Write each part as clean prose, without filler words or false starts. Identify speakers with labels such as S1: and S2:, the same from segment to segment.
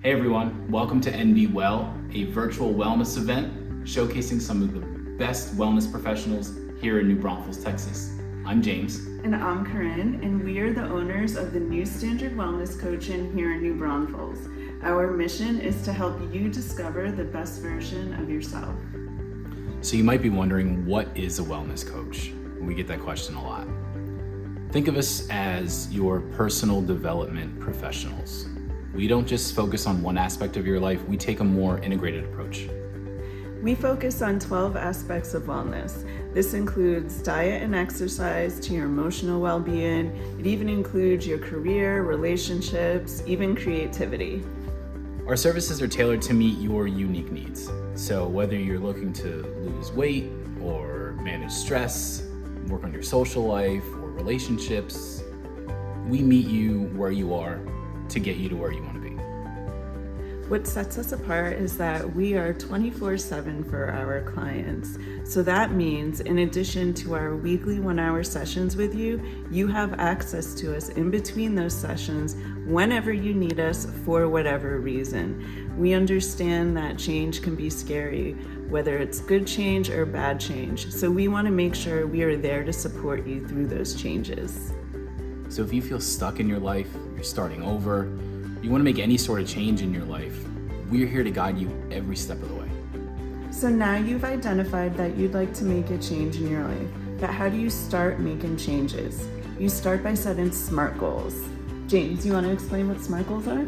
S1: Hey everyone, welcome to NB Well, a virtual wellness event showcasing some of the best wellness professionals here in New Braunfels, Texas. I'm James.
S2: And I'm Corinne, and we are the owners of the New Standard Wellness Coaching here in New Braunfels. Our mission is to help you discover the best version of yourself.
S1: So you might be wondering, what is a wellness coach? We get that question a lot. Think of us as your personal development professionals. We don't just focus on one aspect of your life, we take a more integrated approach.
S2: We focus on 12 aspects of wellness. This includes diet and exercise to your emotional well-being. It even includes your career, relationships, even creativity.
S1: Our services are tailored to meet your unique needs. So whether you're looking to lose weight or manage stress, work on your social life or relationships, we meet you where you are to get you to where you want to be.
S2: What sets us apart is that we are 24/7 for our clients. So that means in addition to our weekly 1-hour sessions with you, you have access to us in between those sessions whenever you need us for whatever reason. We understand that change can be scary, whether it's good change or bad change. So we want to make sure we are there to support you through those changes.
S1: So if you feel stuck in your life, you're starting over, you want to make any sort of change in your life, we're here to guide you every step of the way.
S2: So now you've identified that you'd like to make a change in your life, but how do you start making changes? You start by setting SMART goals. James, you want to explain what SMART goals are?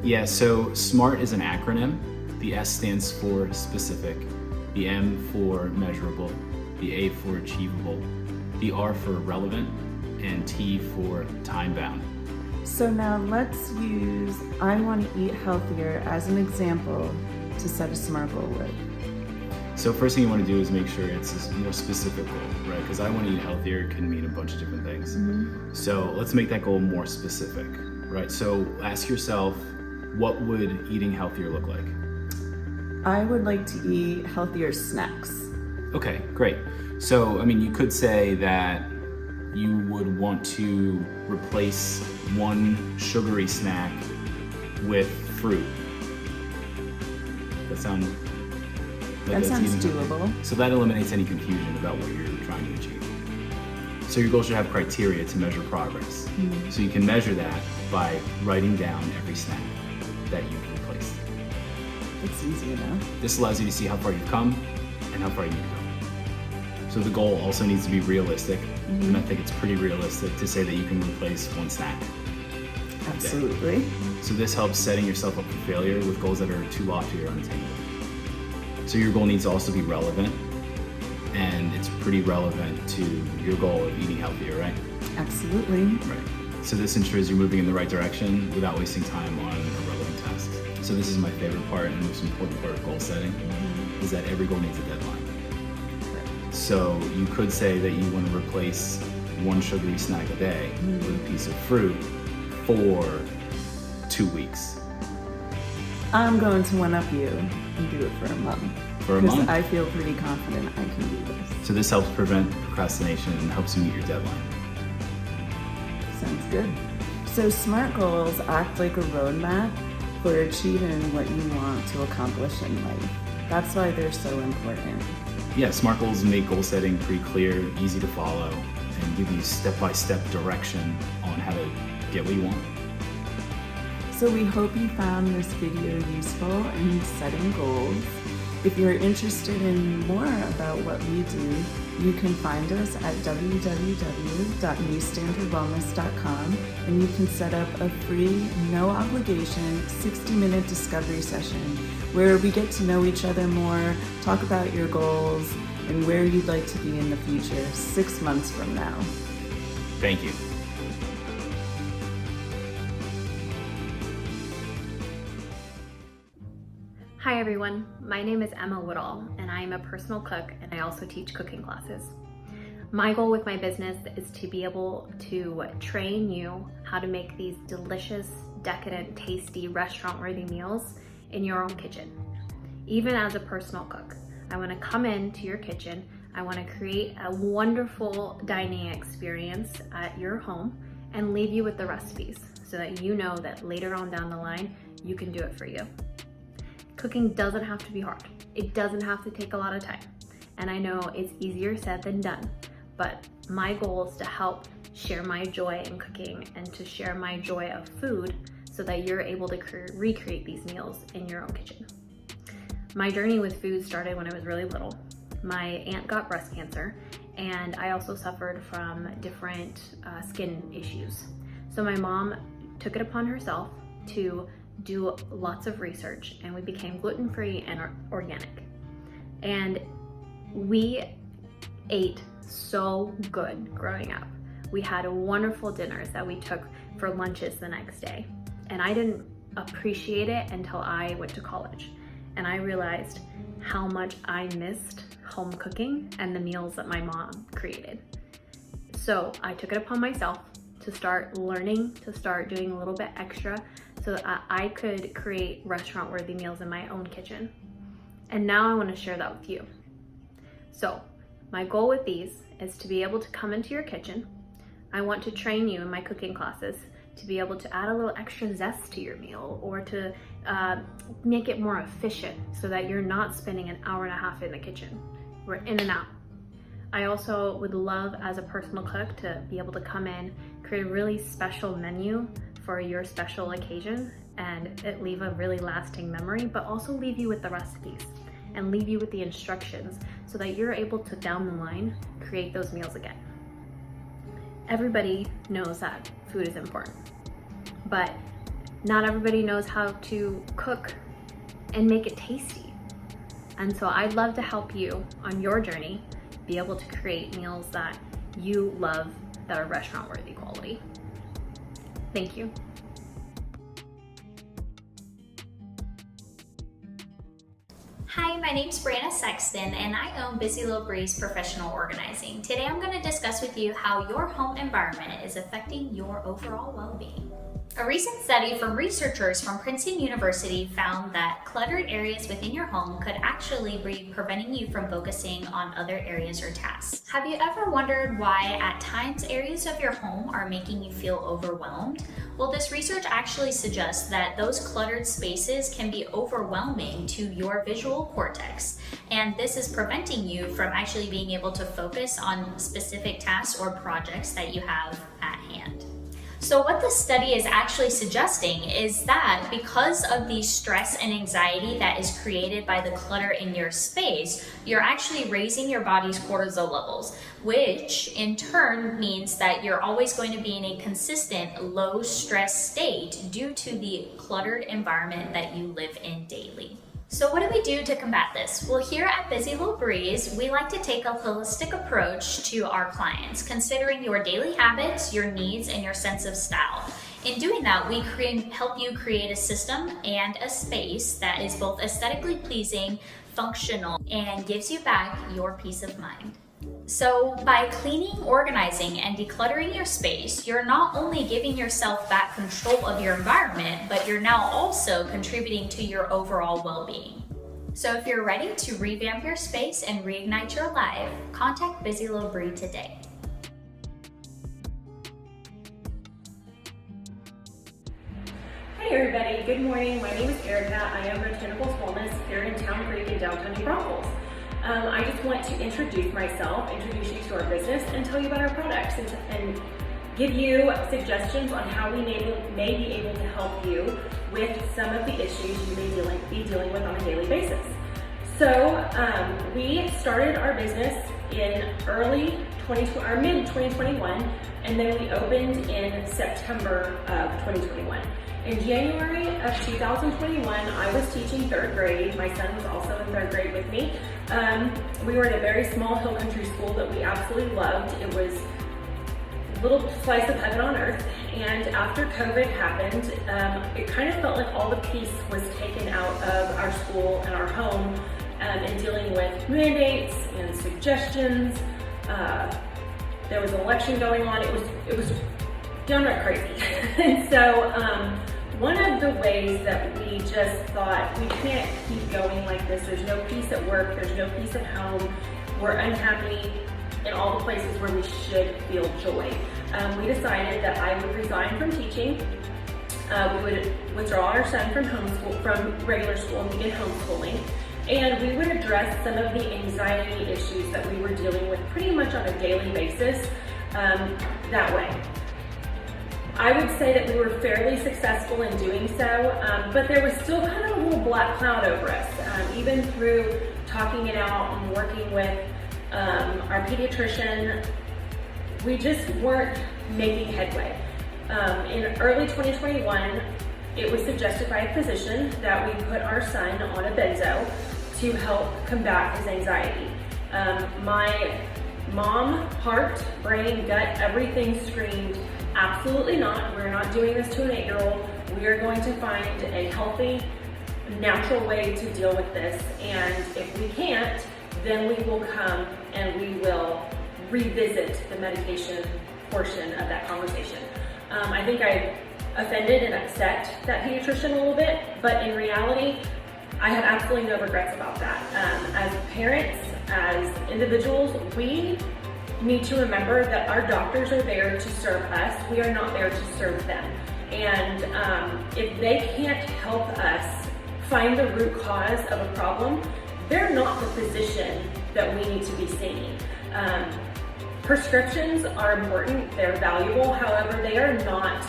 S1: Yeah, so SMART is an acronym. The S stands for specific, the M for measurable, the A for achievable, the R for relevant, and T for time-bound.
S2: So now let's use I want to eat healthier as an example to set a SMART goal with.
S1: So first thing you want to do is make sure it's a more specific goal, right? Because I want to eat healthier can mean a bunch of different things. So let's make that goal more specific, right? So ask yourself, what would eating healthier look like?
S2: I would like to eat healthier snacks.
S1: Okay, great. So, you could say that you would want to replace one sugary snack with fruit. That sounds
S2: doable.
S1: So that eliminates any confusion about what you're trying to achieve. So your goal should have criteria to measure progress. So you can measure that by writing down every snack that you can replace.
S2: It's easy enough.
S1: This allows you to see how far you've come and how far you need to go. So the goal also needs to be realistic, and I think it's pretty realistic to say that you can replace one snack.
S2: Absolutely.
S1: So this helps setting yourself up for failure with goals that are too lofty or unattainable. So your goal needs to also be relevant, and it's pretty relevant to your goal of eating healthier, right?
S2: Absolutely.
S1: Right. So this ensures you're moving in the right direction without wasting time on irrelevant tasks. So this is my favorite part and most important part of goal setting, is that every goal needs a deadline. So you could say that you want to replace one sugary snack a day with a piece of fruit for 2 weeks.
S2: I'm going to one-up you and do it for a month.
S1: For a month?
S2: Because I feel pretty confident I can do this.
S1: So this helps prevent procrastination and helps you meet your deadline.
S2: Sounds good. So SMART goals act like a roadmap for achieving what you want to accomplish in life. That's why they're so important.
S1: Yeah, SMART goals make goal setting pretty clear, easy to follow, and give you step-by-step direction on how to get what you want.
S2: So we hope you found this video useful in setting goals. If you're interested in more about what we do, you can find us at www.newstandardwellness.com, and you can set up a free, no obligation, 60-minute discovery session where we get to know each other more, talk about your goals, and where you'd like to be in the future 6 months from now.
S1: Thank you.
S3: Hi everyone, my name is Emma Woodall and I am a personal cook and I also teach cooking classes. My goal with my business is to be able to train you how to make these delicious, decadent, tasty, restaurant-worthy meals in your own kitchen. Even as a personal cook, I want to come into your kitchen, I want to create a wonderful dining experience at your home and leave you with the recipes so that you know that later on down the line, you can do it for you. Cooking doesn't have to be hard. It doesn't have to take a lot of time. And I know it's easier said than done, but my goal is to help share my joy in cooking and to share my joy of food so that you're able to recreate these meals in your own kitchen. My journey with food started when I was really little. My aunt got breast cancer, and I also suffered from different skin issues. So my mom took it upon herself to do lots of research, and we became gluten-free and organic. And we ate so good growing up. We had wonderful dinners that we took for lunches the next day. And I didn't appreciate it until I went to college. And I realized how much I missed home cooking and the meals that my mom created. So I took it upon myself to start learning, to start doing a little bit extra so that I could create restaurant-worthy meals in my own kitchen. And now I want to share that with you. So my goal with these is to be able to come into your kitchen. I want to train you in my cooking classes to be able to add a little extra zest to your meal, or to make it more efficient so that you're not spending an hour and a half in the kitchen. We're in and out. I also would love, as a personal cook, to be able to come in, create a really special menu for your special occasion, and it leave a really lasting memory, but also leave you with the recipes and leave you with the instructions so that you're able to, down the line, create those meals again. Everybody knows that food is important, but not everybody knows how to cook and make it tasty. And so I'd love to help you on your journey be able to create meals that you love that are restaurant-worthy quality. Thank you.
S4: Hi, my name's Brianna Sexton, and I own Busy Li'l Bri's Professional Organizing. Today I'm going to discuss with you how your home environment is affecting your overall well-being. A recent study from researchers from Princeton University found that cluttered areas within your home could actually be preventing you from focusing on other areas or tasks. Have you ever wondered why at times areas of your home are making you feel overwhelmed? Well, this research actually suggests that those cluttered spaces can be overwhelming to your visual cortex, and this is preventing you from actually being able to focus on specific tasks or projects that you have at hand. So what this study is actually suggesting is that because of the stress and anxiety that is created by the clutter in your space, you're actually raising your body's cortisol levels, which in turn means that you're always going to be in a consistent low stress state due to the cluttered environment that you live in daily. So what do we do to combat this? Well, here at Busy Li'l Bri's, we like to take a holistic approach to our clients, considering your daily habits, your needs, and your sense of style. In doing that, we help you create a system and a space that is both aesthetically pleasing, functional, and gives you back your peace of mind. So by cleaning, organizing, and decluttering your space, you're not only giving yourself back control of your environment, but you're now also contributing to your overall well-being. So if you're ready to revamp your space and reignite your life, contact Busy Li'l Bri today.
S5: Hey everybody, good morning. My name is Erica. I am Beautanicals Wellness here in Town Creek in downtown New Braunfels. I just want to introduce myself, introduce you to our business, and tell you about our products, and give you suggestions on how we may be able to help you with some of the issues you may be dealing with on a daily basis. So we started our business in mid-2021, and then we opened in September of 2021. In January of 2021, I was teaching third grade. My son was also in third grade with me. We were at a very small hill country school that we absolutely loved. It was a little slice of heaven on earth. And after COVID happened, it kind of felt like all the peace was taken out of our school and our home in dealing with mandates and suggestions. There was an election going on. It was downright crazy. And so one of the ways that we just thought, we can't keep going like this. There's no peace at work. There's no peace at home. We're unhappy in all the places where we should feel joy. We decided that I would resign from teaching. we would withdraw our son from regular school and begin homeschooling. And we would address some of the anxiety issues that we were dealing with pretty much on a daily basis that way. I would say that we were fairly successful in doing so, but there was still kind of a little black cloud over us. Even through talking it out and working with our pediatrician, we just weren't making headway. In early 2021, it was suggested by a physician that we put our son on a benzo to help combat his anxiety. My mom, heart, brain, gut, everything screamed, absolutely not. We're not doing this to an 8-year-old. We are going to find a healthy, natural way to deal with this. And if we can't, then we will come and we will revisit the medication portion of that conversation. I think I offended and upset that pediatrician a little bit, but in reality, I have absolutely no regrets about that. As parents, as individuals, we need to remember that our doctors are there to serve us. We are not there to serve them. And if they can't help us find the root cause of a problem, they're not the physician that we need to be seeing. Prescriptions are important, they're valuable, however, they are not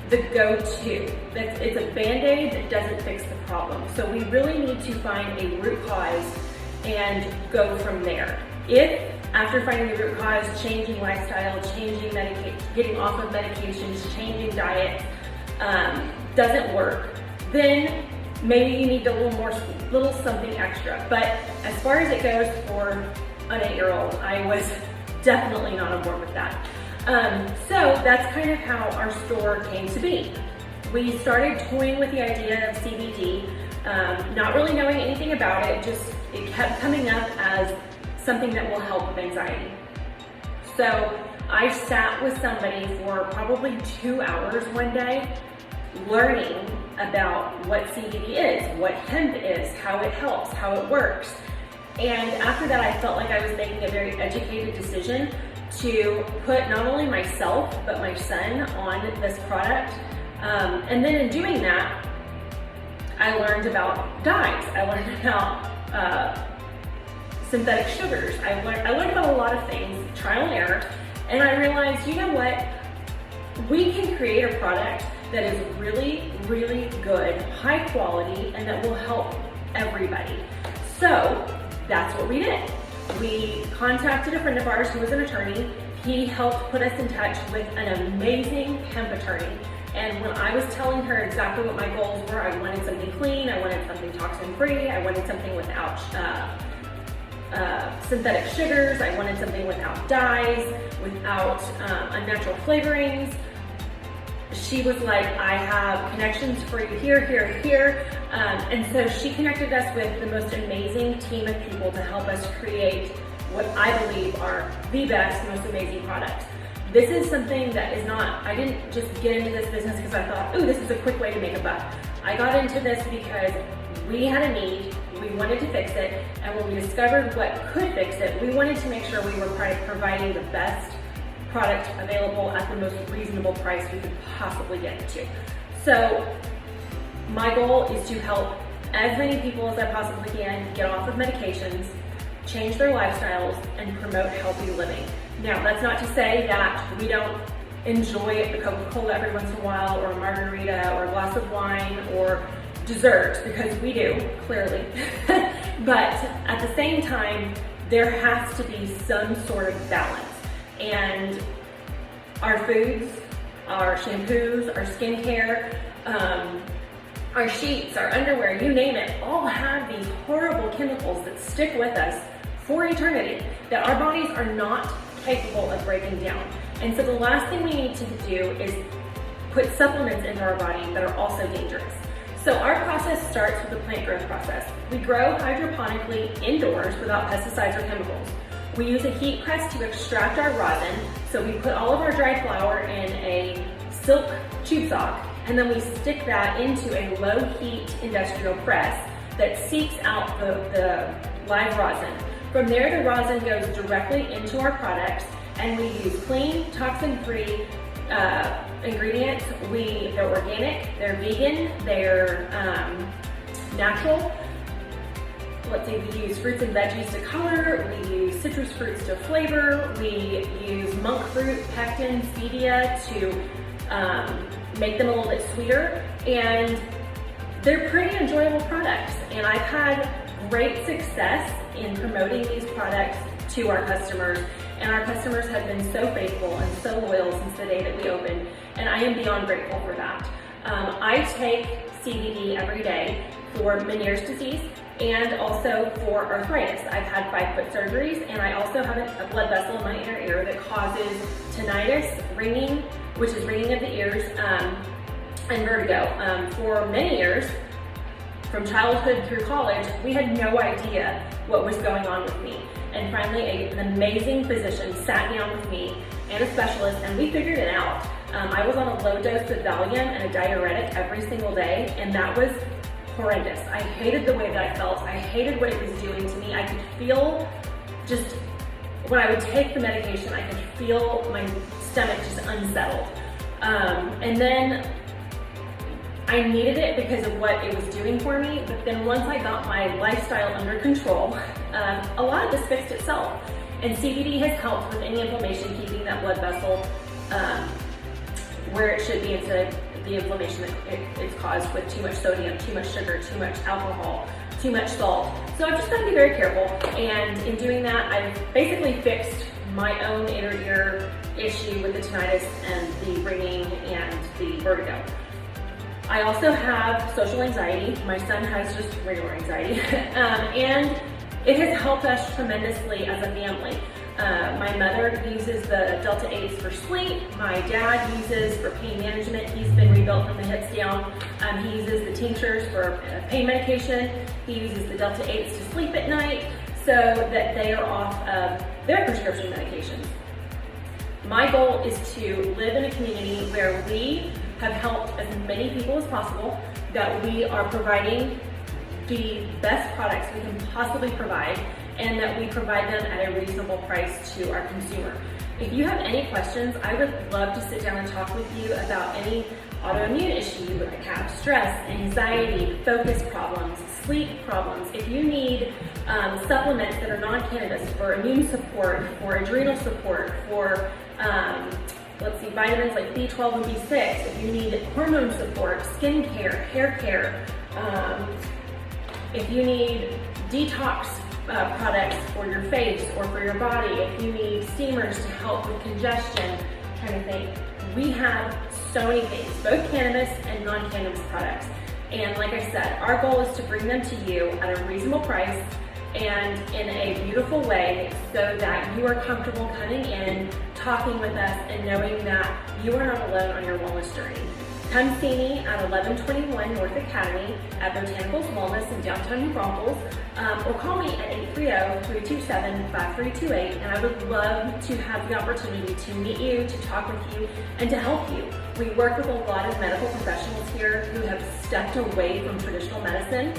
S5: the go-to. It's a Band-Aid that doesn't fix the problem. So we really need to find a root cause and go from there. If after finding the root cause, changing lifestyle, changing getting off of medications, changing diet doesn't work, then maybe you need a little something extra. But as far as it goes for an 8-year-old, I was definitely not on board with that. So that's kind of how our store came to be. We started toying with the idea of CBD, not really knowing anything about it, it kept coming up as something that will help with anxiety. So I sat with somebody for probably 2 hours one day, learning about what CBD is, what hemp is, how it helps, how it works. And after that, I felt like I was making a very educated decision to put not only myself, but my son on this product. And then in doing that, I learned about dyes. I learned about synthetic sugars. I learned about a lot of things, trial and error. And I realized, you know what? We can create a product that is really, really good, high quality, and that will help everybody. So that's what we did. We contacted a friend of ours who was an attorney. He helped put us in touch with an amazing hemp attorney. And when I was telling her exactly what my goals were, I wanted something clean, I wanted something toxin-free, I wanted something without synthetic sugars, I wanted something without dyes, without unnatural flavorings. She was like, I have connections for you here, here, here. And so she connected us with the most amazing team of people to help us create what I believe are the best, most amazing products. This is something that is not, I didn't just get into this business because I thought, ooh, this is a quick way to make a buck. I got into this because we had a need, we wanted to fix it, and when we discovered what could fix it, we wanted to make sure we were providing the best product available at the most reasonable price we could possibly get it to. So my goal is to help as many people as I possibly can get off of medications, change their lifestyles, and promote healthy living. Now, that's not to say that we don't enjoy a Coca-Cola every once in a while, or a margarita, or a glass of wine, or dessert, because we do, clearly. But at the same time, there has to be some sort of balance. And our foods, our shampoos, our skincare, our sheets, our underwear, you name it, all have these horrible chemicals that stick with us for eternity, that our bodies are not capable of breaking down. And so the last thing we need to do is put supplements into our body that are also dangerous. So our process starts with the plant growth process. We grow hydroponically indoors without pesticides or chemicals. We use a heat press to extract our rosin. So we put all of our dried flour in a silk tube sock, and then we stick that into a low heat industrial press that seeks out the live rosin. From there, the rosin goes directly into our products, and we use clean, toxin-free ingredients, they're organic, they're vegan, they're natural. Let's see, we use fruits and veggies to color, we use citrus fruits to flavor, we use monk fruit, pectin, stevia to make them a little bit sweeter, and they're pretty enjoyable products. And I've had great success in promoting these products to our customers, and our customers have been so faithful and so loyal since the day that we opened, and I am beyond grateful for that. I take CBD every day for Meniere's disease and also for arthritis. I've had 5-foot surgeries, and I also have a blood vessel in my inner ear that causes tinnitus, ringing, which is ringing of the ears, and vertigo. For many years, from childhood through college, we had no idea what was going on with me. And finally, an amazing physician sat down with me and a specialist, and we figured it out. I was on a low dose of Valium and a diuretic every single day, and that was horrendous. I hated the way that I felt. I hated what it was doing to me. I could feel just, when I would take the medication, I could feel my stomach just unsettled. And then I needed it because of what it was doing for me, but then once I got my lifestyle under control, a lot of this fixed itself. And CBD has helped with any inflammation, keeping that blood vessel where it should be instead of the inflammation that it's caused with too much sodium, too much sugar, too much alcohol, too much salt. So I've just got to be very careful. And in doing that, I've basically fixed my own inner ear issue with the tinnitus and the ringing and the vertigo. I also have social anxiety. My son has just regular anxiety. And it has helped us tremendously as a family. My mother uses the Delta 8s for sleep. My dad uses for pain management. He's been rebuilt from the hips down. He uses the tinctures for pain medication. He uses the Delta 8s to sleep at night so that they are off of their prescription medications. My goal is to live in a community where we have helped as many people as possible, that we are providing the best products we can possibly provide, and that we provide them at a reasonable price to our consumer. If you have any questions, I would love to sit down and talk with you about any autoimmune issue like have stress, anxiety, focus problems, sleep problems. If you need supplements that are non-cannabis for immune support, for adrenal support, for vitamins like B12 and B6, if you need hormone support, skin care, hair care, if you need detox products for your face or for your body, if you need steamers to help with congestion, kind of thing. We have so many things, both cannabis and non-cannabis products. And like I said, our goal is to bring them to you at a reasonable price and in a beautiful way so that you are comfortable coming in, talking with us, and knowing that you are not alone on your wellness journey. Come see me at 1121 North Academy at Beautanicals Wellness in downtown New Braunfels, or call me at 830-327-5328, and I would love to have the opportunity to meet you, to talk with you, and to help you. We work with a lot of medical professionals here who have stepped away from traditional medicine.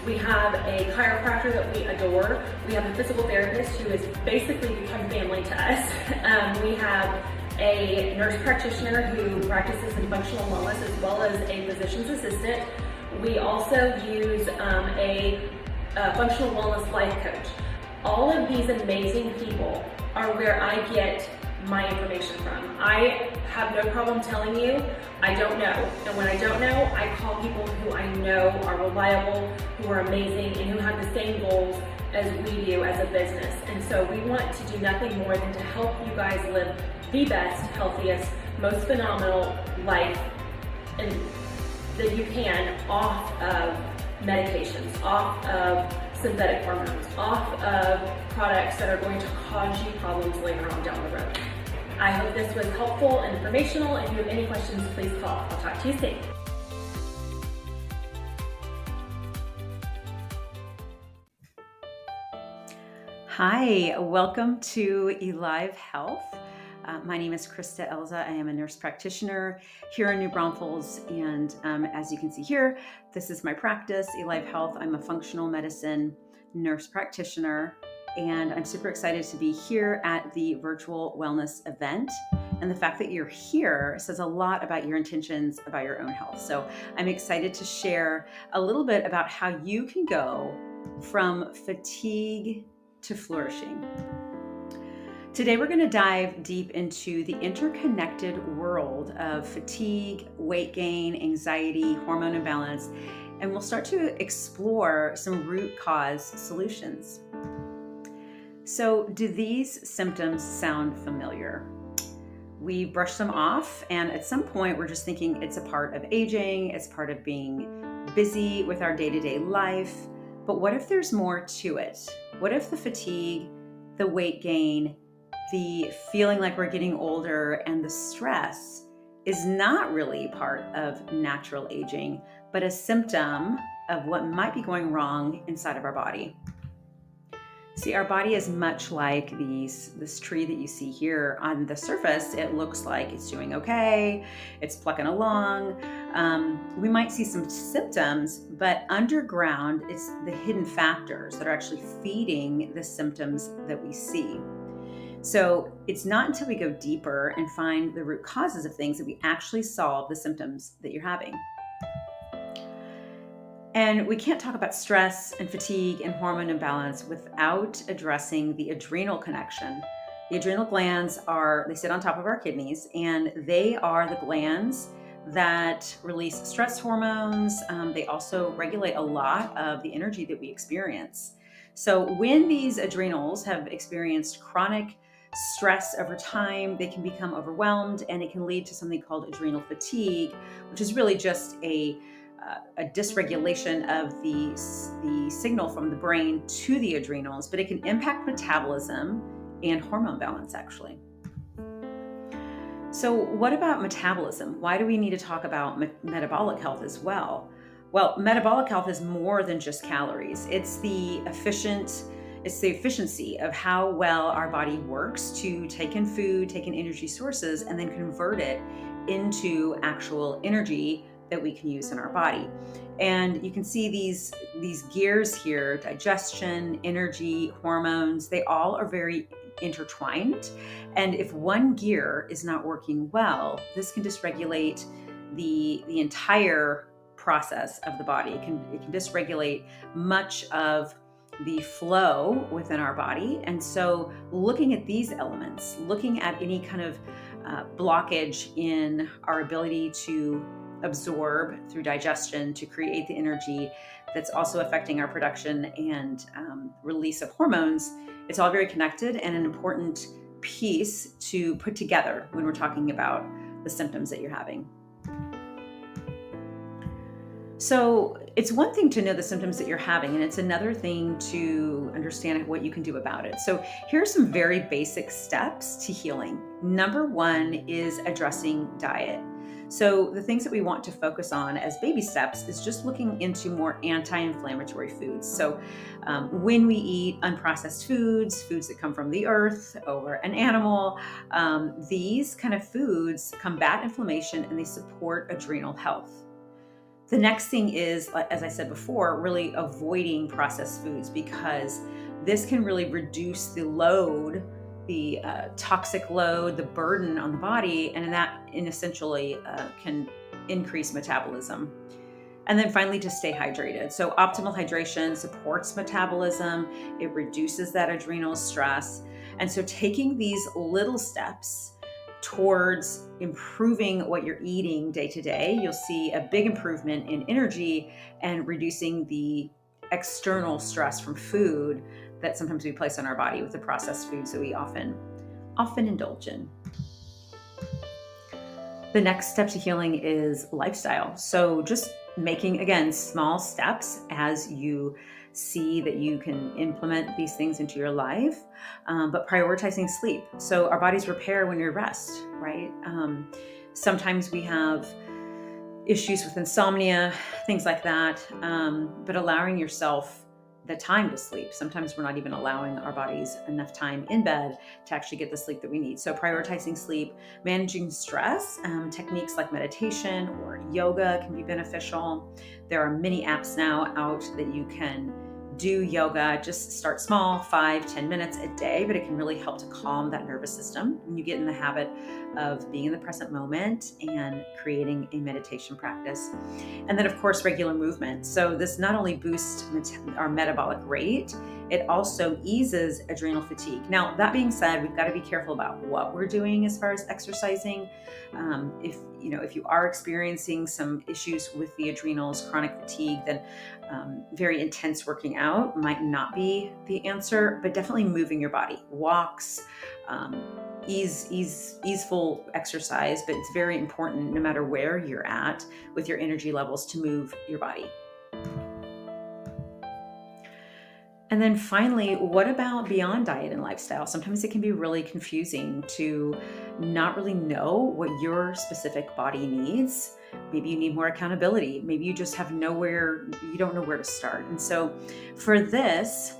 S5: We have a chiropractor that we adore. We have a physical therapist who has basically become family to us. We have a nurse practitioner who practices in functional wellness as well as a physician's assistant. We also use a functional wellness life coach. All of these amazing people are where I get my information from. I have no problem telling you I don't know. And when I don't know, I call people who I know are reliable, who are amazing, and who have the same goals as we do as a business. And so we want to do nothing more than to help you guys live the best, healthiest, most phenomenal life that you can off of medications, off of synthetic hormones, off of products that are going to cause you problems later on down the road. I hope this was helpful and informational. If you have any questions, please call. I'll talk to you soon.
S6: Hi, welcome to Elive Health. My name is Krista Elza. I am a nurse practitioner here in New Braunfels, and as you can see here, this is my practice, Elive Health. I'm a functional medicine nurse practitioner, and I'm super excited to be here at the virtual wellness event And the fact that you're here says a lot about your intentions about your own health. So I'm excited to share a little bit about how you can go from fatigue to flourishing. Today, we're going to dive deep into the interconnected world of fatigue, weight gain, anxiety, hormone imbalance, and we'll start to explore some root cause solutions. So, do these symptoms sound familiar? We brush them off, and at some point, we're just thinking it's a part of aging, it's part of being busy with our day-to-day life. But what if there's more to it? What if the fatigue, the weight gain, the feeling like we're getting older, and the stress is not really part of natural aging, but a symptom of what might be going wrong inside of our body? See, our body is much like this tree that you see here. On the surface, it looks like it's doing okay, it's plucking along. We might see some symptoms, but underground, it's the hidden factors that are actually feeding the symptoms that we see. So it's not until we go deeper and find the root causes of things that we actually solve the symptoms that you're having. And we can't talk about stress and fatigue and hormone imbalance without addressing the adrenal connection. The adrenal glands they sit on top of our kidneys, and they are the glands that release stress hormones. They also regulate a lot of the energy that we experience. So when these adrenals have experienced chronic stress over time, they can become overwhelmed, and it can lead to something called adrenal fatigue, which is really just a dysregulation of the signal from the brain to the adrenals, but it can impact metabolism and hormone balance, actually. So what about metabolism? Why do we need to talk about metabolic health as well? Well, metabolic health is more than just calories. It's the efficiency of how well our body works to take in food, take in energy sources, and then convert it into actual energy that we can use in our body. And you can see these gears here: digestion, energy, hormones. They all are very intertwined. And if one gear is not working well, this can dysregulate the entire process of the body. It can dysregulate much of the flow within our body. And so looking at these elements, looking at any kind of blockage in our ability to absorb through digestion to create the energy that's also affecting our production and release of hormones, it's all very connected and an important piece to put together when we're talking about the symptoms that you're having. So it's one thing to know the symptoms that you're having, and it's another thing to understand what you can do about it. So here are some very basic steps to healing. Number one is addressing diet. So the things that we want to focus on as baby steps is just looking into more anti-inflammatory foods. So when we eat unprocessed foods that come from the earth or an animal, these kind of foods combat inflammation and they support adrenal health. The next thing is, as I said before, really avoiding processed foods, because this can really reduce the load, the toxic load, the burden on the body, and that essentially can increase metabolism. And then finally, to stay hydrated. So optimal hydration supports metabolism, it reduces that adrenal stress. And so taking these little steps towards improving what you're eating day to day, you'll see a big improvement in energy and reducing the external stress from food that sometimes we place on our body with the processed foods that we often indulge in. The next step to healing is lifestyle. So just making, again, small steps as you see that you can implement these things into your life, but prioritizing sleep. So our bodies repair when we rest, right? Sometimes we have issues with insomnia, things like that, but allowing yourself the time to sleep. Sometimes we're not even allowing our bodies enough time in bed to actually get the sleep that we need. So prioritizing sleep, managing stress, techniques like meditation or yoga can be beneficial. There are many apps now out that you can do yoga. Just start small, 5-10 minutes a day, but it can really help to calm that nervous system when you get in the habit of being in the present moment and creating a meditation practice. And then, of course, regular movement. So this not only boosts our metabolic rate, it also eases adrenal fatigue. Now, that being said, we've got to be careful about what we're doing as far as exercising. If you are experiencing some issues with the adrenals, chronic fatigue, then very intense working out might not be the answer, but definitely moving your body, walks, easeful exercise. But it's very important, no matter where you're at with your energy levels, to move your body. And then finally, what about beyond diet and lifestyle? Sometimes it can be really confusing to not really know what your specific body needs. Maybe you need more accountability. Maybe you just have you don't know where to start. And so for this,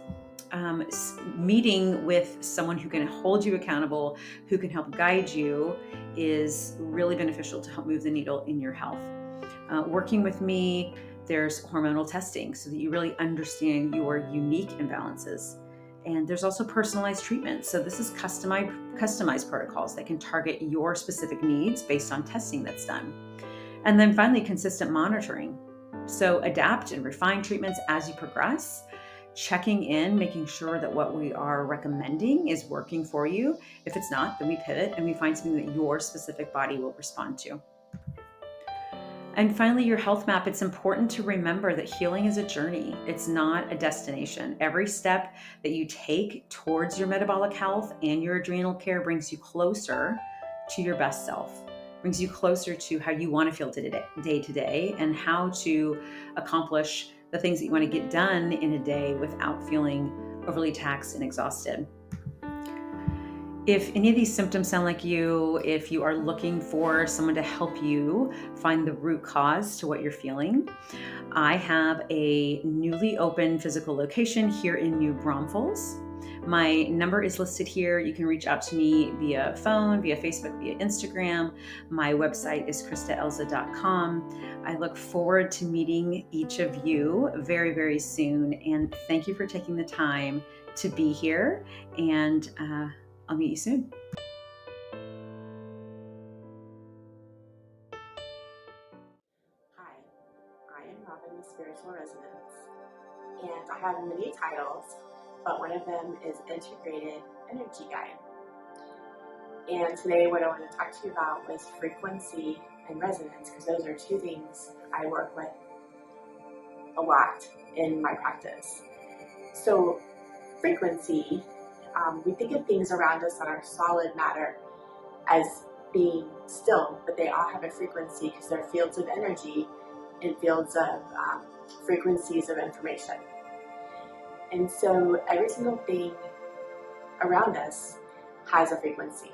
S6: meeting with someone who can hold you accountable, who can help guide you, is really beneficial to help move the needle in your health. Working with me, there's hormonal testing so that you really understand your unique imbalances. And there's also personalized treatment. So this is customized protocols that can target your specific needs based on testing that's done. And then finally, consistent monitoring. So adapt and refine treatments as you progress, checking in, making sure that what we are recommending is working for you. If it's not, then we pivot and we find something that your specific body will respond to. And finally, your health map. It's important to remember that healing is a journey. It's not a destination. Every step that you take towards your metabolic health and your adrenal care brings you closer to your best self, brings you closer to how you want to feel day to day and how to accomplish the things that you want to get done in a day without feeling overly taxed and exhausted. If any of these symptoms sound like you, if you are looking for someone to help you find the root cause to what you're feeling, I have a newly opened physical location here in New Braunfels. My number is listed here. You can reach out to me via phone, via Facebook, via Instagram. My website is kristaelza.com. I look forward to meeting each of you very, very soon. And thank you for taking the time to be here. And I'll meet you soon.
S7: Hi, I am Robin, the Spiritual Resonance, and I have many titles, but one of them is Integrated Energy Guide. And today what I want to talk to you about was frequency and resonance, because those are two things I work with a lot in my practice. So frequency, we think of things around us that are solid matter as being still, but they all have a frequency because they're fields of energy and fields of frequencies of information. And so every single thing around us has a frequency.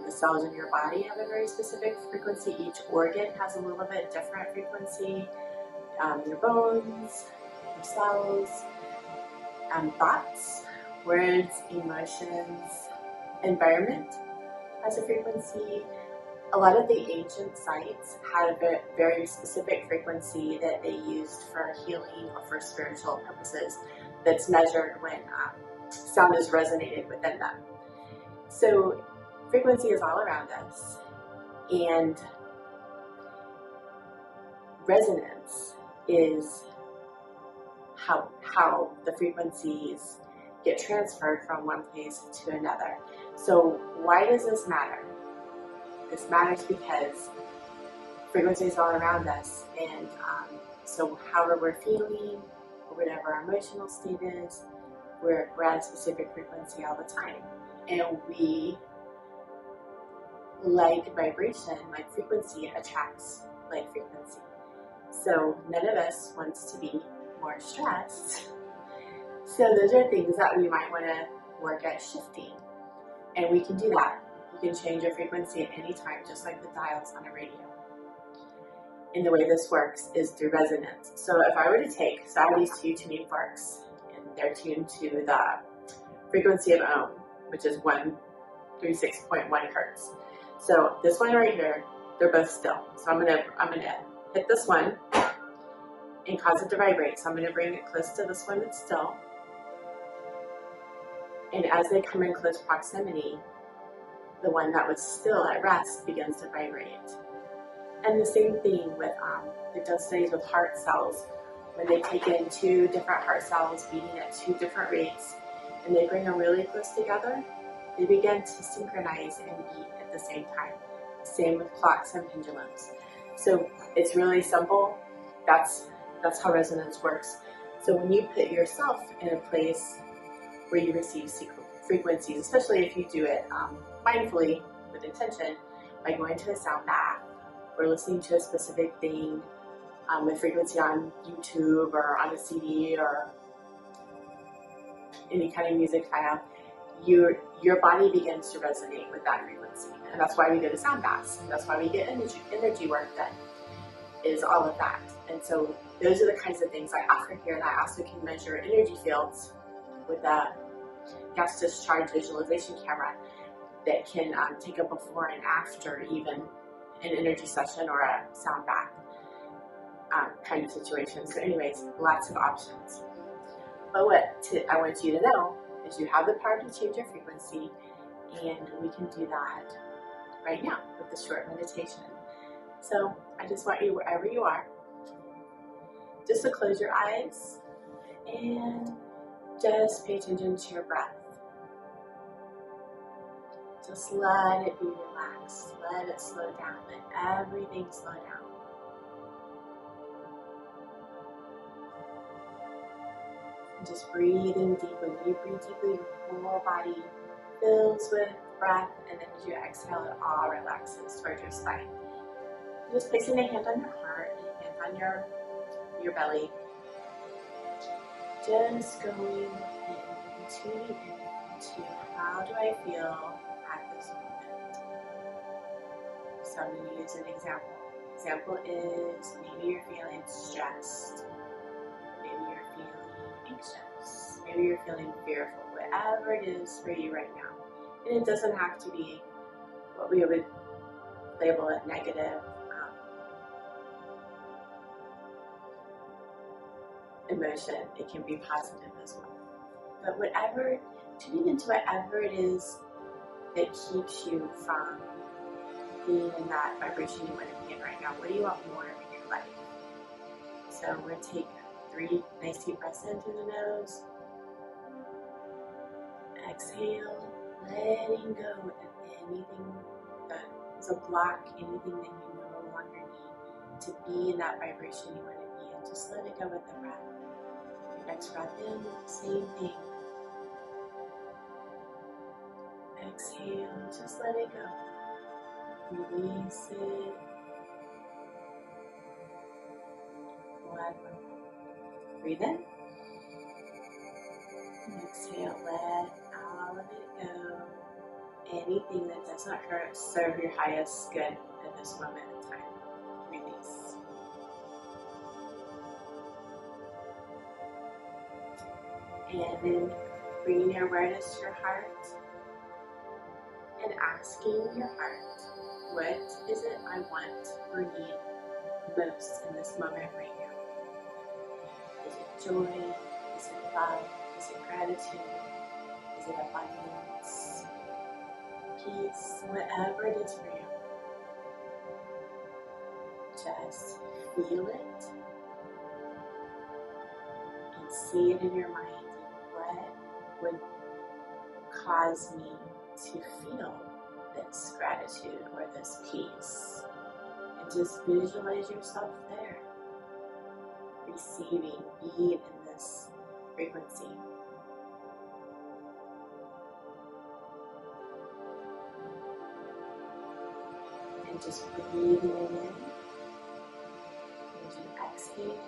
S7: The cells in your body have a very specific frequency. Each organ has a little bit different frequency. Your bones, your cells, thoughts, words, emotions, environment has a frequency. A lot of the ancient sites had a very specific frequency that they used for healing or for spiritual purposes that's measured when sound is resonated within them. So frequency is all around us, and resonance is how the frequencies get transferred from one place to another. So why does this matter? This matters because frequency is all around us, and so however we're feeling, or whatever our emotional state is, we're at a specific frequency all the time. And we like vibration, like frequency attracts like frequency. So none of us wants to be more stressed. So those are things that we might want to work at shifting. And we can do that. You can change your frequency at any time, just like the dials on a radio. And the way this works is through resonance. So if I were to take, so I have these two tuning forks, and they're tuned to the frequency of Ohm, which is 136.1 hertz. So this one right here, they're both still. So I'm gonna hit this one, and cause it to vibrate. So I'm going to bring it close to this one that's still. And as they come in close proximity, the one that was still at rest begins to vibrate. And the same thing with, they've done studies with heart cells. When they take in two different heart cells beating at two different rates, and they bring them really close together, they begin to synchronize and beat at the same time. Same with clocks and pendulums. So it's really simple. That's how resonance works. So when you put yourself in a place where you receive frequencies, especially if you do it mindfully with intention, by going to a sound bath or listening to a specific thing with frequency on YouTube or on a CD or any kind of music file, your body begins to resonate with that frequency. And that's why we go to sound baths. And that's why we get energy work done, is all of that. And so those are the kinds of things I offer here. And I also can measure energy fields with a gas discharge visualization camera that can take a before and after even an energy session or a sound bath kind of situation. So anyways, lots of options. But what I want you to know is you have the power to change your frequency, and we can do that right now with this short meditation. So I just want you, wherever you are, just to close your eyes and just pay attention to your breath. Just let it be relaxed. Let it slow down. Let everything slow down. Just breathing deeply. When you breathe deeply, your whole body fills with breath, and then as you exhale, it all relaxes towards your spine. Just placing a hand on your heart, a hand on your belly. Just going into how do I feel at this moment. So I'm going to use an example. Example is maybe you're feeling stressed. Maybe you're feeling anxious. Maybe you're feeling fearful. Whatever it is for you right now. And it doesn't have to be what we would label a negative emotion. It can be positive as well. But whatever, tuning into whatever it is that keeps you from being in that vibration you want to be in right now. What do you want more of in your life? So we're going to take 3 nice deep breaths in through the nose. Exhale, letting go of anything that is a block, anything that you no longer need to be in that vibration you want to be in. Just let it go with the breath. Your next breath in, same thing. Exhale, just let it go. Release it. One more. Breathe in. And exhale, let all of it go. Anything that does not hurt, serve your highest good at this moment in time. Release. And then bringing your awareness to your heart and asking your heart, what is it I want or need most in this moment right now? Is it joy? Is it love? Is it gratitude? Is it abundance? Peace? Whatever it is for you. Just feel it and see it in your mind. What would cause me to feel this gratitude or this peace? And just visualize yourself there, receiving, being in this frequency. And just breathing it in. As you exhale,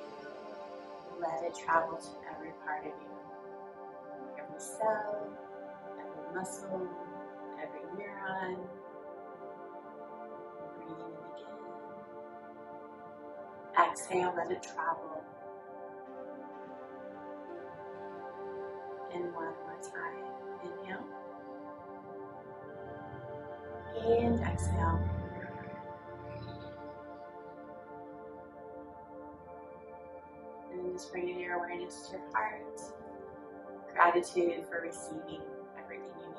S7: let it travel to every part of you. Every cell, every muscle, every neuron. Breathing in again. Exhale, let it travel. And one more time. Inhale. And exhale. just bringing your awareness to your heart. Gratitude for receiving everything you need.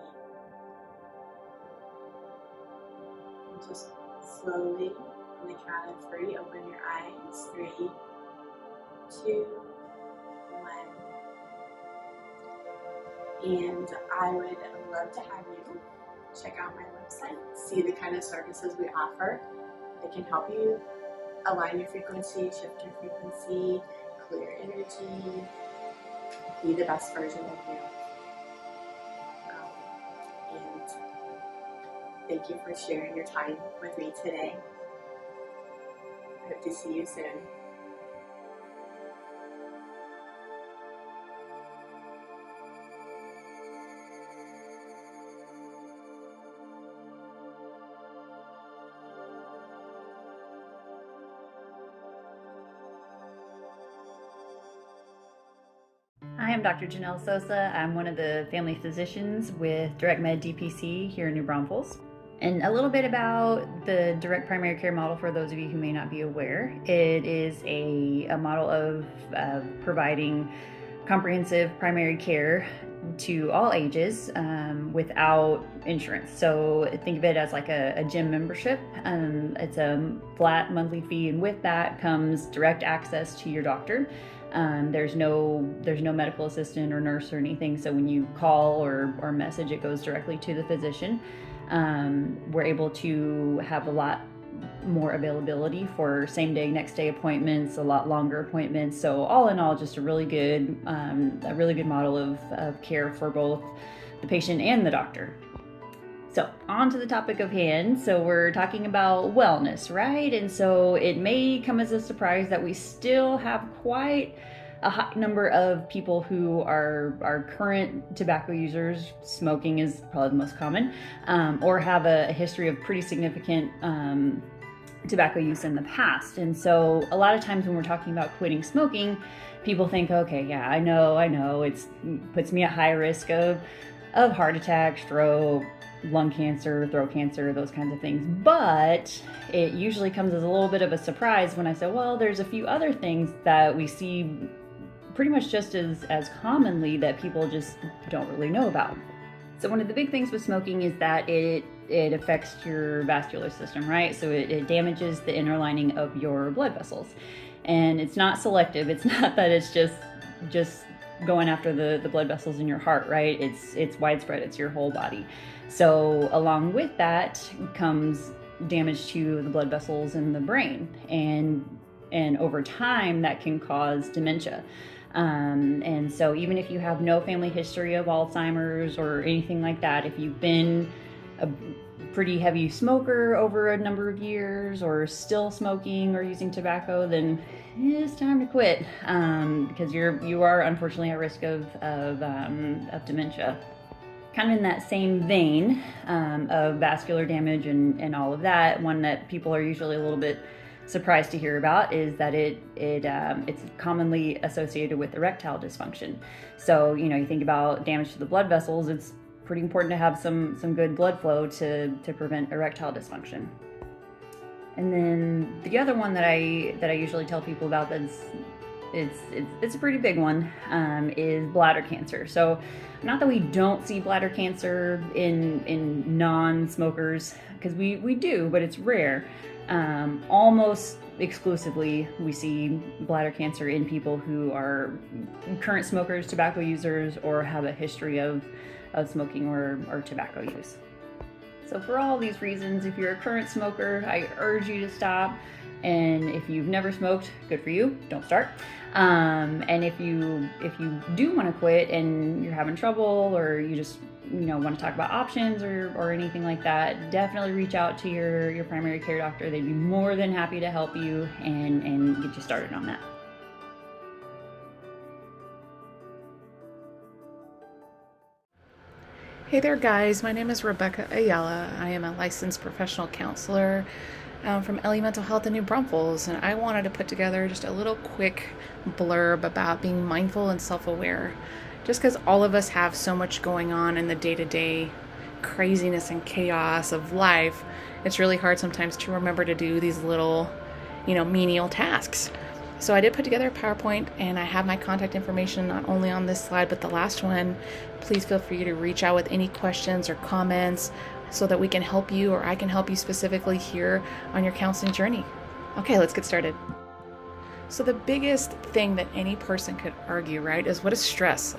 S7: And just slowly, on the count of 3, open your eyes. 3, 2, 1. And I would love to have you check out my website, see the kind of services we offer that can help you align your frequency, shift your frequency, clear energy, be the best version of you. And thank you for sharing your time with me today. I hope to see you soon.
S8: Hi, I'm Dr. Janelle Sosa. I'm one of the family physicians with Direct Med DPC here in New Braunfels. And a little bit about the direct primary care model for those of you who may not be aware. It is a model of providing comprehensive primary care to all ages without insurance. So think of it as like a gym membership. It's a flat monthly fee, and with that comes direct access to your doctor. There's no medical assistant or nurse or anything. So when you call or message, it goes directly to the physician. We're able to have a lot more availability for same day, next day appointments, a lot longer appointments. So all in all, just a really good model of care for both the patient and the doctor. So on to the topic of hand. So we're talking about wellness, right? And so it may come as a surprise that we still have quite a high number of people who are current tobacco users. Smoking is probably the most common, or have a history of pretty significant tobacco use in the past. And so a lot of times when we're talking about quitting smoking, people think, okay, yeah, I know, it puts me at high risk of heart attack, stroke, lung cancer, throat cancer, those kinds of things. But it usually comes as a little bit of a surprise when I say, well, there's a few other things that we see pretty much just as commonly that people just don't really know about. So one of the big things with smoking is that it affects your vascular system, right? So it damages the inner lining of your blood vessels. And it's not selective. It's not that it's just going after the blood vessels in your heart, right? It's widespread. It's your whole body. So along with that comes damage to the blood vessels in the brain, and over time that can cause dementia. And so even if you have no family history of Alzheimer's or anything like that, if you've been a pretty heavy smoker over a number of years or still smoking or using tobacco, then it's time to quit, because you are unfortunately at risk of dementia. Kind of in that same vein of vascular damage and all of that, one that people are usually a little bit surprised to hear about is that it's commonly associated with erectile dysfunction. So you think about damage to the blood vessels, it's pretty important to have some good blood flow to prevent erectile dysfunction. And then the other one that I usually tell people about it's a pretty big one, is bladder cancer. So not that we don't see bladder cancer in non-smokers, because we do, but it's rare. Almost exclusively we see bladder cancer in people who are current smokers, tobacco users, or have a history of smoking or tobacco use. So for all these reasons, if you're a current smoker, I urge you to stop. And if you've never smoked, good for you, don't start. And if you do want to quit and you're having trouble, or you just want to talk about options or anything like that, definitely reach out to your primary care doctor. They'd be more than happy to help you and get you started on that.
S9: Hey there guys, my name is Rebecca Ayala. I am a licensed professional counselor from Ellie Mental Health in New Braunfels, and I wanted to put together just a little quick blurb about being mindful and self-aware. Just because all of us have so much going on in the day-to-day craziness and chaos of life, it's really hard sometimes to remember to do these little, menial tasks. So I did put together a PowerPoint, and I have my contact information not only on this slide, but the last one. Please feel free to reach out with any questions or comments so that we can help you, or I can help you specifically here on your counseling journey. Okay, let's get started. So the biggest thing that any person could argue, right, is what is stress?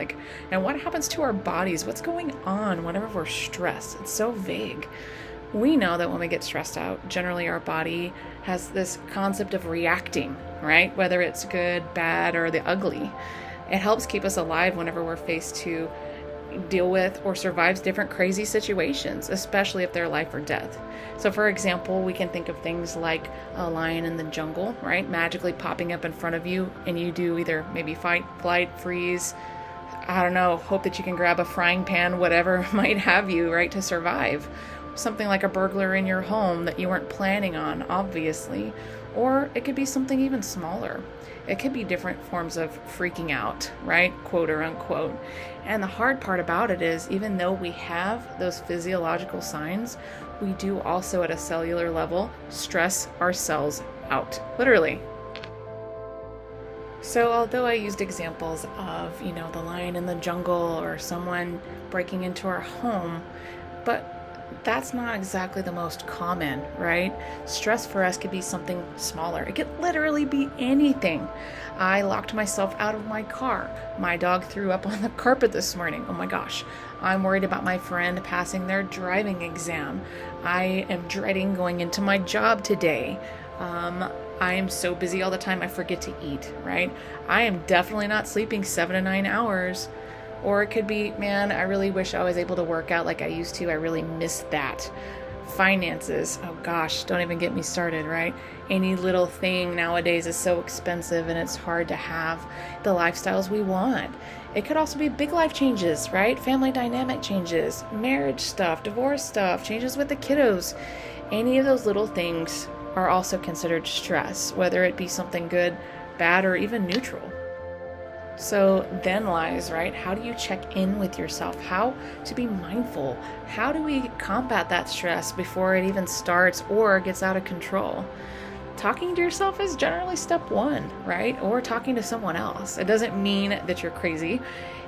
S9: And what happens to our bodies? What's going on whenever we're stressed? It's so vague. We know that when we get stressed out, generally our body has this concept of reacting, right? Whether it's good, bad, or the ugly. It helps keep us alive whenever we're faced to deal with or survives different crazy situations, especially if they're life or death. So for example, we can think of things like a lion in the jungle, right? Magically popping up in front of you, and you do either maybe fight, flight, freeze, I don't know, hope that you can grab a frying pan, whatever might have you, right, to survive. Something like a burglar in your home that you weren't planning on, obviously. Or it could be something even smaller. It could be different forms of freaking out, right? Quote or unquote. And the hard part about it is, even though we have those physiological signs, we do also at a cellular level stress ourselves out, literally. So although I used examples of, the lion in the jungle or someone breaking into our home, but that's not exactly the most common, right? Stress for us could be something smaller. It could literally be anything. I locked myself out of my car. My dog threw up on the carpet this morning. Oh my gosh. I'm worried about my friend passing their driving exam. I am dreading going into my job today. I am so busy all the time, I forget to eat, right? I am definitely not sleeping 7 to 9 hours. Or it could be, man, I really wish I was able to work out like I used to. I really miss that. Finances, oh gosh, don't even get me started, right? Any little thing nowadays is so expensive, and it's hard to have the lifestyles we want. It could also be big life changes, right? Family dynamic changes, marriage stuff, divorce stuff, changes with the kiddos. Any of those little things are also considered stress, whether it be something good, bad, or even neutral. So then lies, right? How do you check in with yourself? How to be mindful? How do we combat that stress before it even starts or gets out of control? Talking to yourself is generally step one, right? Or talking to someone else. It doesn't mean that you're crazy.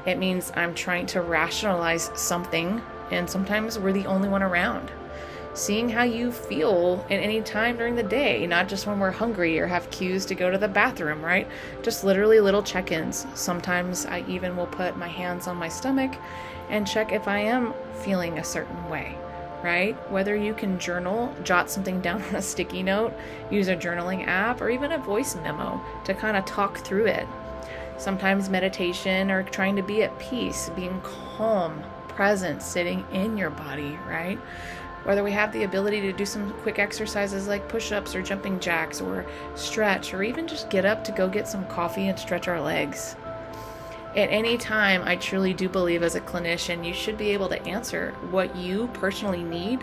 S9: It means I'm trying to rationalize something, and sometimes we're the only one around. Seeing how you feel at any time during the day, not just when we're hungry or have cues to go to the bathroom, right? Just literally little check-ins. Sometimes I even will put my hands on my stomach and check if I am feeling a certain way, right? Whether you can journal, jot something down on a sticky note, use a journaling app, or even a voice memo to kind of talk through it. Sometimes meditation or trying to be at peace, being calm, present, sitting in your body, right? Whether we have the ability to do some quick exercises like push-ups or jumping jacks or stretch, or even just get up to go get some coffee and stretch our legs. At any time, I truly do believe as a clinician, you should be able to answer what you personally need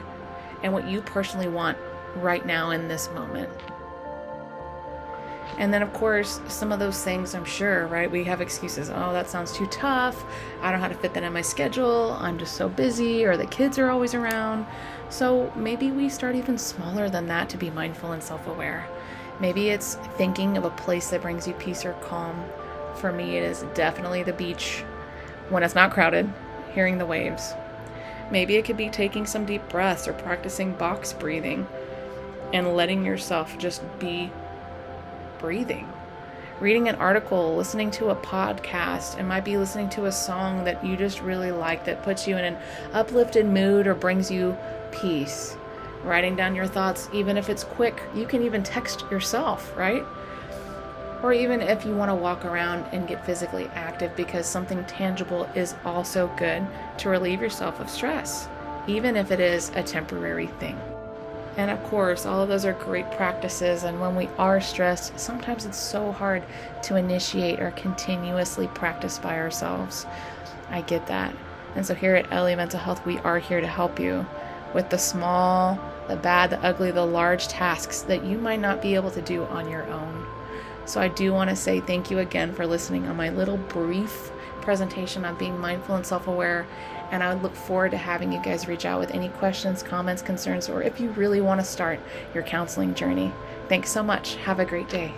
S9: and what you personally want right now in this moment. And then, of course, some of those things, I'm sure, right? We have excuses. Oh, that sounds too tough. I don't know how to fit that in my schedule. I'm just so busy, or the kids are always around. So maybe we start even smaller than that to be mindful and self-aware. Maybe it's thinking of a place that brings you peace or calm. For me, it is definitely the beach when it's not crowded, hearing the waves. Maybe it could be taking some deep breaths or practicing box breathing and letting yourself just be breathing. Reading an article, listening to a podcast. It might be listening to a song that you just really like that puts you in an uplifted mood or brings you peace. Writing down your thoughts, even if it's quick. You can even text yourself, right? Or even if you want to walk around and get physically active, because something tangible is also good to relieve yourself of stress, even if it is a temporary thing. And of course, all of those are great practices, and when we are stressed, sometimes it's so hard to initiate or continuously practice by ourselves. I get that. And so here at Ellie Mental Health, we are here to help you with the small, the bad, the ugly, the large tasks that you might not be able to do on your own. So I do want to say thank you again for listening on my little brief presentation on being mindful and self-aware. And I would look forward to having you guys reach out with any questions, comments, concerns, or if you really want to start your counseling journey. Thanks so much. Have a great day.